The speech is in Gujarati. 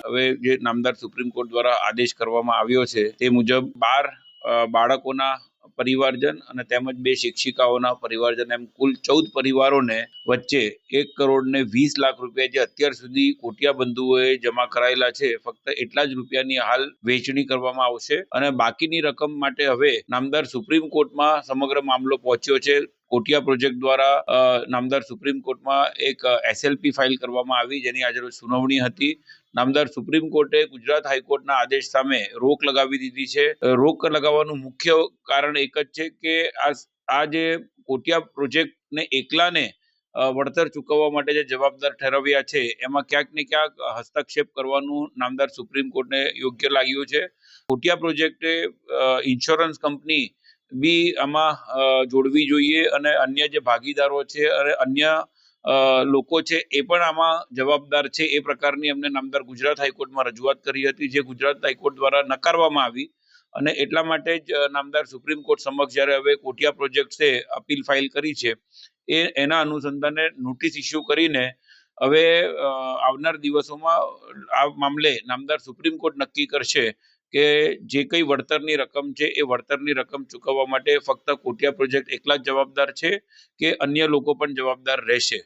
હવે જે નામદાર સુપ્રીમ કોર્ટ દ્વારા આદેશ કરવામાં આવ્યો છે તે મુજબ 12 બાળકોના પરિવારજન અને તેમજ 2 શિક્ષિકાઓના પરિવારજન એમ કુલ 14 પરિવારોને વચ્ચે 1,20,00,000 રૂપિયા જે અત્યાર સુધી કોટિયા બંધુઓએ જમા કરાયેલા છે ફક્ત એટલા જ રૂપિયાની હાલ વહેંચણી કરવામાં આવશે અને બાકીની રકમ માટે હવે નામદાર સુપ્રીમ કોર્ટમાં સમગ્ર મામલો પહોંચ્યો છે। કોટિયા પ્રોજેક્ટ દ્વારા નામદાર સુપ્રીમ કોર્ટમાં એક SLP ફાઇલ કરવામાં આવી જેની આજરોજ સુનાવણી હતી। નામદાર સુપ્રીમ કોર્ટે ગુજરાત હાઈકોર્ટના આદેશ સામે રોક લગાવી દીધી છે। રોક લગાવવાનું મુખ્ય કારણ એક જ છે કે આ જે કોટિયા પ્રોજેક્ટને એકલાને વળતર ચૂકવવા માટે જે જવાબદાર ઠેરવ્યા છે એમાં ક્યાંક ને ક્યાંક હસ્તક્ષેપ કરવાનું નામદાર સુપ્રીમ કોર્ટને યોગ્ય લાગ્યું છે। કોટિયા પ્રોજેક્ટે ઇન્સ્યોરન્સ કંપની બી આમાં જોડવી જોઈએ અને અન્ય જે ભાગીદારો છે અને અન્ય લોકો છે એ પણ આમાં જવાબદાર છે એ પ્રકારની અમને નામદાર ગુજરાત હાઈકોર્ટમાં રજૂઆત કરી હતી જે ગુજરાત હાઈકોર્ટ દ્વારા નકારવામાં આવી અને એટલા માટે જ નામદાર સુપ્રીમ કોર્ટ સમક્ષ જ્યારે હવે કોટિયા પ્રોજેક્ટ્સે અપીલ ફાઇલ કરી છે એના અનુસંધાને નોટિસ ઇસ્યુ કરીને હવે આવનાર દિવસોમાં આ મામલે નામદાર સુપ્રીમ કોર્ટ નક્કી કરશે કે જે કંઈ વળતરની રકમ છે એ વળતરની રકમ ચૂકવવા માટે ફક્ત કોટિયા પ્રોજેક્ટ એકલા જ જવાબદાર છે કે અન્ય લોકો પણ જવાબદાર રહેશે।